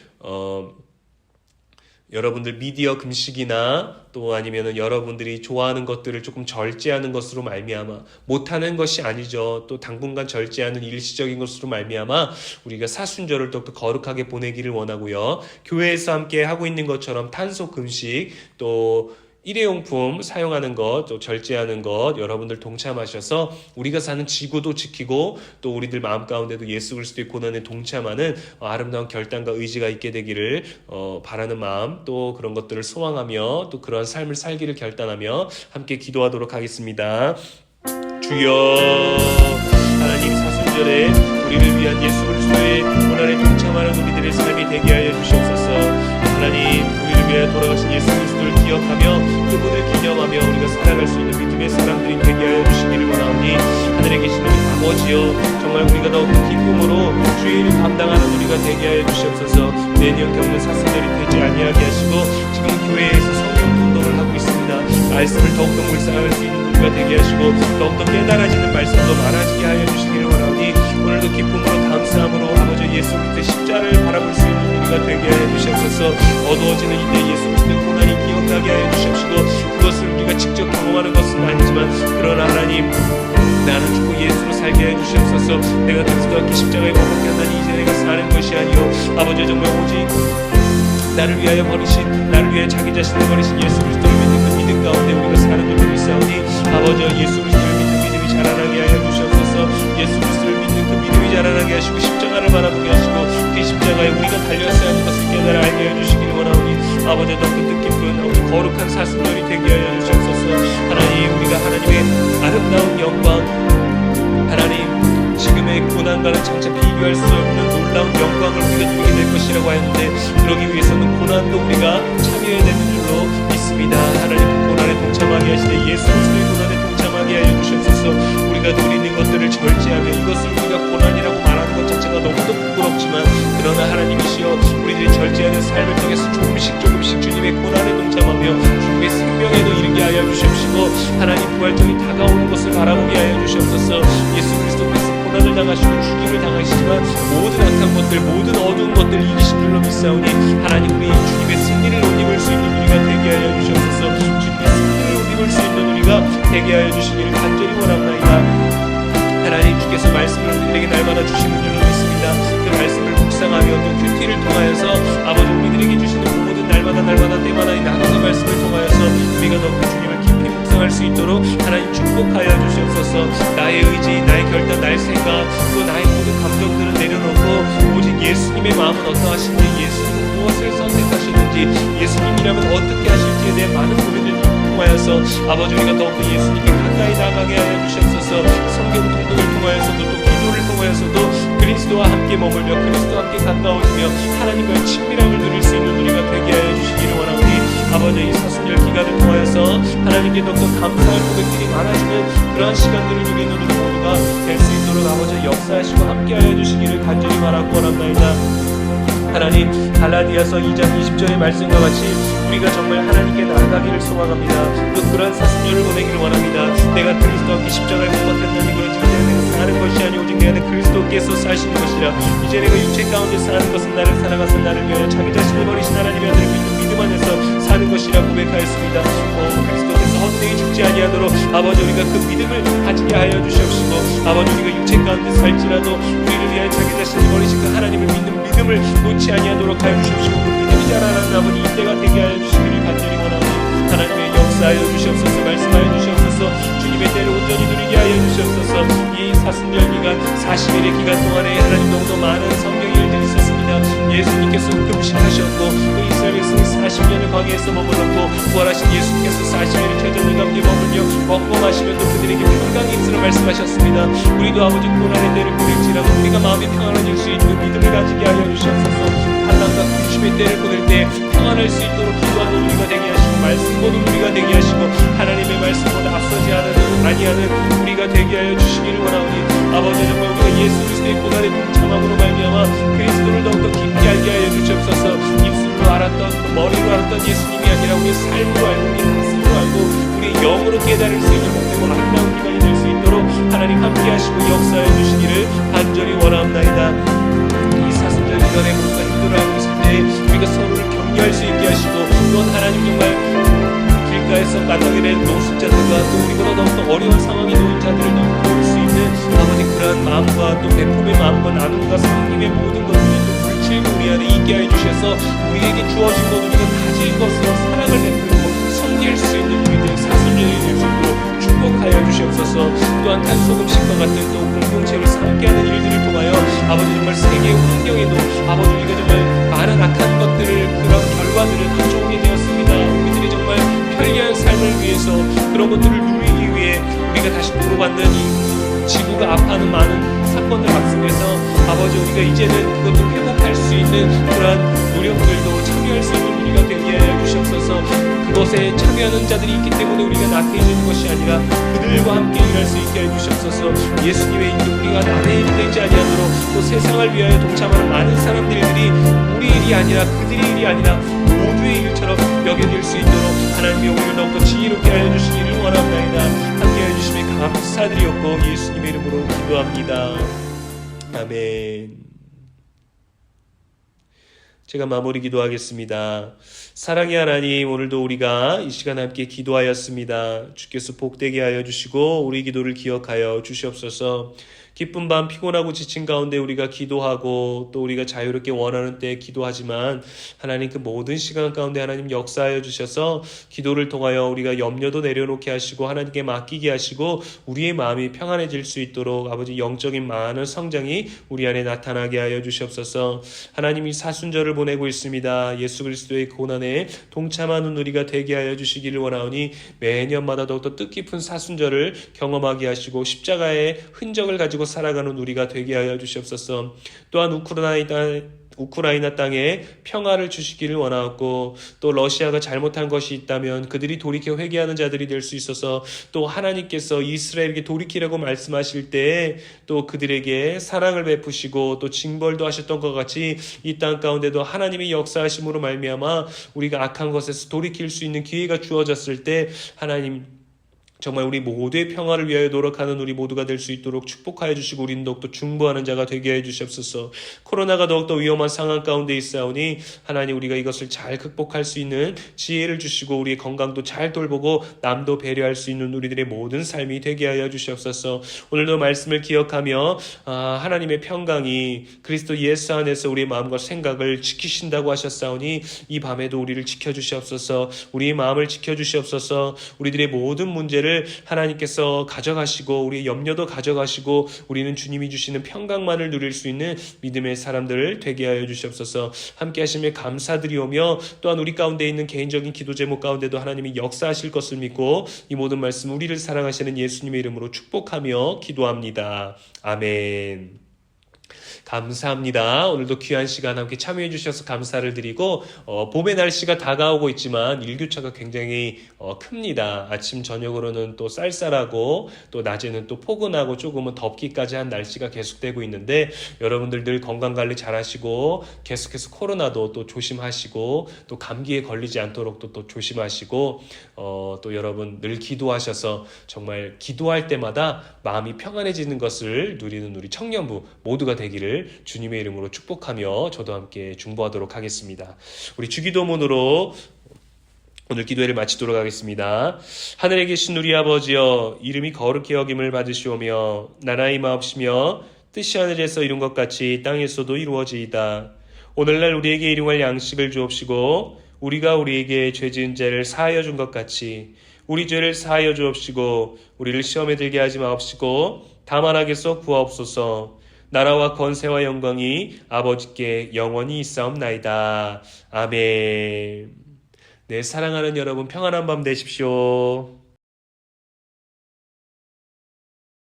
여러분들 미디어 금식이나 또 아니면은 여러분들이 좋아하는 것들을 조금 절제하는 것으로 말미암아, 못하는 것이 아니죠. 또 당분간 절제하는 일시적인 것으로 말미암아 우리가 사순절을 더욱더 거룩하게 보내기를 원하고요. 교회에서 함께 하고 있는 것처럼 탄소 금식, 또 일회용품 사용하는 것, 또 절제하는 것, 여러분들 동참하셔서 우리가 사는 지구도 지키고 또 우리들 마음 가운데도 예수 그리스도의 고난에 동참하는 아름다운 결단과 의지가 있게 되기를 바라는 마음, 또 그런 것들을 소망하며 또 그러한 삶을 살기를 결단하며 함께 기도하도록 하겠습니다. 주여, 하나님, 사순절에 우리를 위한 예수 그리스도의 고난에 동참하는 우리들의 삶이 되게 하여 주시옵소서. 하나님, 우리를 위해 돌아가신 예수 그리스도를 기억하며 그분을 기념하며 우리가 살아갈 수 있는 믿음의 사람들이 되게 하여 주시기를 원하오니 하늘에 계신 우리 아버지여, 정말 우리가 더욱 기쁨으로 주의 일을 감당하는 우리가 되게 하여 주시옵소서. 내년 겪는 사순절이 되지 아니하게 하시고, 지금 교회에서 성령 운동을 하고 있습니다. 말씀을 더욱더 묵상할 수 있는 우리가 되게 하시고 더욱더 깨달아지는 말씀도 많아지게 하여 주시기를 원하오니 오늘도 기쁨으로 감사함으로 아버지 예수 그리스도의 십자를 바라볼 수 있는 우리가 되게 하여 주시옵소서. 어두워지는 이때 예수 그리스도의 고난이 기억나게 하여 주시옵시고, 그것을 우리가 직접 경험하는 것은 아니지만 그러나 하나님, 나는 죽고 예수로 살게 해 주시옵소서. 내가 그리스도와 함께 십자가에 못 박혀 하나니 이제 내가 사는 것이 아니요 아버지 정말 오직 나를 위하여 버리신, 나를 위해 자기 자신을 버리신 예수 그리스도를 믿는 그 믿음 가운데 우리가 사는 줄로 믿사오니 아버지 예수 그리스도를 믿는 믿음이 자라나게 하여 주시옵소서. 예수 그리스도를 믿는 그 믿음이 자라나게 하시고 십자가를 바라보게 하시고 그 십자가에 우리가 달렸어야 하는 것을 깨달아 알게 해 주시기를 원하오니 아버지 더욱더 뜻깊은 우리 거룩한 사순절이 되게 하여 주시옵소서. 하나님, 우리가 하나님의 아름다운 영광, 하나님 지금의 고난과는 장차 비교할 수 없는 놀라운 영광을 우리가 누리게 될 것이라고 하였는데, 그러기 위해서는 고난도 우리가 참여해야 되는 줄로 믿습니다. 하나님, 그 고난에 동참하게 하시되 예수 그리스도의 고난에 동참하게 하여 주시옵소서. 우리가 누리는 것들을 절제하며 이것을 우리가 고난이라고 말하는 것 자체가 너무도 부끄럽지만 그러나 하나님이시여 우리들이 절제하는 삶을 통해서 조금씩 주님의 고난에 동참하며 주님의 생명에도 이르게 하여 주시옵시고, 하나님 부활절이 다가오는 것을 바라보게 하여 주시옵소서. 예수 그리스도께서 고난을 당하시고 죽임을 당하시지만 모든 악한 것들, 모든 어두운 것들 이기신 줄로 믿사오니 하나님, 우리 주님의 승리를 옷 입을 수 있는 우리가 되게 하여 주시옵소서. 주님의 승리를 옷 입을 수 있는 우리가 되게 하여 주시기를 간절히 원합나이다. 하나님 주께서 말씀을 우리들에게 날마다 주시는 줄로 믿습니다. 그 말씀을 묵상하며 또 큐티를 통하여서 아버지 우리들에게 주시는 그 모든 날마다 때마다 이 나누는 말씀을 통하여서 우리가 더 주님을 깊이 묵상할 수 있도록 하나님 축복하여 주시옵소서. 나의 의지, 나의 결단, 나의 생각, 또 나의 모든 감정들은 내려놓고 오직 예수님의 마음은 어떠하신지, 예수님은 무엇을 선택하시는지, 예수님이라면 어떻게 하실지에 대해 많은 고민을 통하여서 아버지 우리가 더욱더 예수님께 가까이 나가게 하여 주시옵소서. 성경 공동을 통하여서도 또 기도를 통하여서도 그리스도와 함께 머물며 그리스도와 함께 가까워지며 하나님과의 친밀함을 누릴 수 있는 우리가 되게 하여 주시기를 원하오니 아버지 이 사순절 기간을 통하여서 하나님께 더욱더 감사할 고백들이 많아지는 그러한 시간들을 누리는 우리 모두가 될 수 있도록 아버지 역사하시고 함께 하여 주시기를 간절히 바라고 원합나이다. 하나님 갈라디아서 2장 20절의 말씀과 같이 우리가 정말 하나님께 나아가기를 소망합니다. 또 그러한 사순절을 보내기를 원합니다. 내가 그리스도와 함께 십자가에 못 박혔나니 그런지 이제 내가 사는 것이 아니 오직 내 안에 그리스도께서 사시는 것이라. 이제 내가 육체 가운데 사는 것은 나를 살아가서 나를 위하여 자기 자신을 버리신 하나님의 아들을 믿는 믿음 안에서 사는 것이라 고백하였습니다. 그리스도께서 헛되이 죽지 아니하도록 아버지 우리가 그 믿음을 가지게 하여 주시옵시고 아버지 우리가 육체 가운데 살지라도 우리를 위하여 자기 자신을 버리신 그 하나님을 믿는 믿음을 놓지 아니하도록 하여 주시옵시고 그 믿음이 자라나는 아버지 이때가 되게 하여 주시기를 간절히 원하오니 하나님의 역사하여 주시옵소서. 말씀하여 주시옵소서. 주님의 때를 온전히 누리게 하여 주시옵소서. 이 사순절 기간 40일의 기간 동안에 하나님 너무도 많은 성경의 일들이 있었습니다. 예수님께서 금식하셨고 또 이스라엘 백성이 40년을 광야에서 머물렀고 부활하신 예수님께서 40일을 제자들과 함께 머물며 먹고 마시면서 그들에게 평강이 있으라 말씀하셨습니다. 우리도 아버지 고난의 때를 보낼지라도 우리가 마음이 평안해질 수 있는 믿음을 가지게 하여 주시옵소서. 환난과 군심의 때를 보낼 때 평안할 수 있도록 기도하는 우리가 되게 하시고 말씀 보는 우리가 되게 하시고 하나님의 말씀보다 앞서지 아니하는 우리가 되게 하여 주시기를 원하오니 아버지 정말 우리가 예수 그리스도의 고난의 동참함으로 말미암아 그리스도를 더욱더 깊이 알게 하여 주시옵소서. 입술로 알았던 또 머리로 알았던 예수님이 아니라 우리의 삶으로 알고 우리의 가슴으로 알고 우리의 영으로 깨달을 수 있는 복되고 아름다운 기간이 될 수 있도록 하나님 함께 하시고 역사해 주시기를 간절히 원하옵나이다. 이 사순절 기간에 모두가 힘들어하고 있을 때 우리가 서로를 격려할 수 있게 하시고 또한 하나님 정말 길가에서 까닭에 낸 노숙자들과 또 우리보다 더욱더 어려운 상황에 놓인 자들을 도울 수 있는 아버지 그러한 마음과 또 베품의 마음과 나눔과 성님의 모든 것들이 또 물질로 우리 안에 있게 해 주셔서 우리에게 주어진 것 우리가 가진 것으로 사랑을 베풀고 섬길 수 있는 우리들의 사순절이 될 수 있도록 축복하여 주시옵소서. 또한 탄소금식과 같은 또 공동체를 함께하는 일들을 통하여 아버지 정말 세계의 환경에도 아버지 우리가 정말 많은 악한 것들을 그런 결과들을 가져오게 되었습니다. 우리들이 정말 편리한 삶을 위해서 그런 것들을 누리기 위해 우리가 다시 도로받는 이 지구가 아파하는 많은 사건들 학습에서 아버지 우리가 이제는 그것을 회복할 수 있는 그러한 노력들도 참여할 수 있는 우리가 되게 하여 주시옵소서. 그것에 참여하는 자들이 있기 때문에 우리가 나태해지는 것이 아니라 그들과 함께 일할 수 있게 해 주시옵소서. 예수님의 인도 우리가 남의 일이 되지 아니하도록 또 세상을 위하여 동참하는 많은 사람들이 우리 일이 아니라 그들의 일이 아니라 모두의 일처럼 여겨질 수 있도록 하나님의 오늘 더욱더 지혜롭게 하여 주시기를 원합니다. 함께 하여 주심에 감사드리옵고 예수님의 이름으로 기도합니다. 아멘. 제가 마무리 기도하겠습니다. 사랑의 하나님, 오늘도 우리가 이 시간 함께 기도하였습니다. 주께서 복되게 하여 주시고 우리 기도를 기억하여 주시옵소서. 기쁜 밤 피곤하고 지친 가운데 우리가 기도하고 또 우리가 자유롭게 원하는 때 기도하지만 하나님 그 모든 시간 가운데 하나님 역사하여 주셔서 기도를 통하여 우리가 염려도 내려놓게 하시고 하나님께 맡기게 하시고 우리의 마음이 평안해질 수 있도록 아버지 영적인 많은 성장이 우리 안에 나타나게 하여 주시옵소서. 하나님이 사순절을 보내고 있습니다. 예수 그리스도의 고난에 동참하는 우리가 되게 하여 주시기를 원하오니 매년마다 더욱더 뜻깊은 사순절을 경험하게 하시고 십자가의 흔적을 가지고 살아가는 우리가 되게 하여 주시옵소서. 또한 우크라이나 땅에 평화를 주시기를 원하옵고 또 러시아가 잘못한 것이 있다면 그들이 돌이켜 회개하는 자들이 될 수 있어서 또 하나님께서 이스라엘에게 돌이키라고 말씀하실 때 또 그들에게 사랑을 베푸시고 또 징벌도 하셨던 것 같이 이 땅 가운데도 하나님의 역사하심으로 말미암아 우리가 악한 것에서 돌이킬 수 있는 기회가 주어졌을 때 하나님 정말 우리 모두의 평화를 위하여 노력하는 우리 모두가 될 수 있도록 축복하여 주시고 우리는 더욱더 중보하는 자가 되게 해 주시옵소서. 코로나가 더욱더 위험한 상황 가운데 있사오니 하나님 우리가 이것을 잘 극복할 수 있는 지혜를 주시고 우리의 건강도 잘 돌보고 남도 배려할 수 있는 우리들의 모든 삶이 되게 하여 주시옵소서. 오늘도 말씀을 기억하며 하나님의 평강이 그리스도 예수 안에서 우리의 마음과 생각을 지키신다고 하셨사오니 이 밤에도 우리를 지켜주시옵소서. 우리의 마음을 지켜주시옵소서. 우리들의 모든 문제를 하나님께서 가져가시고 우리의 염려도 가져가시고 우리는 주님이 주시는 평강만을 누릴 수 있는 믿음의 사람들 되게 하여 주시옵소서. 함께 하심에 감사드리오며 또한 우리 가운데 있는 개인적인 기도 제목 가운데도 하나님이 역사하실 것을 믿고 이 모든 말씀 우리를 사랑하시는 예수님의 이름으로 축복하며 기도합니다. 아멘. 감사합니다. 오늘도 귀한 시간 함께 참여해 주셔서 감사를 드리고 봄의 날씨가 다가오고 있지만 일교차가 굉장히 큽니다. 아침 저녁으로는 또 쌀쌀하고 또 낮에는 또 포근하고 조금은 덥기까지 한 날씨가 계속되고 있는데 여러분들 늘 건강관리 잘 하시고 계속해서 코로나도 또 조심하시고 또 감기에 걸리지 않도록 또 조심하시고 또 여러분 늘 기도하셔서 정말 기도할 때마다 마음이 평안해지는 것을 누리는 우리 청년부 모두가 되기를 주님의 이름으로 축복하며 저도 함께 중보하도록 하겠습니다. 우리 주기도문으로 오늘 기도회를 마치도록 하겠습니다. 하늘에 계신 우리 아버지여, 이름이 거룩히 여김을 받으시오며 나라의 마옵시며 뜻이 하늘에서 이룬 것 같이 땅에서도 이루어지이다. 오늘날 우리에게 일용할 양식을 주옵시고 우리가 우리에게 죄 지은 죄를 사하여 준 것 같이 우리 죄를 사하여 주옵시고 우리를 시험에 들게 하지 마옵시고 다만 악에서 구하옵소서. 나라와 권세와 영광이 아버지께 영원히 있사옵나이다. 아멘. 네, 사랑하는 여러분 평안한 밤 되십시오.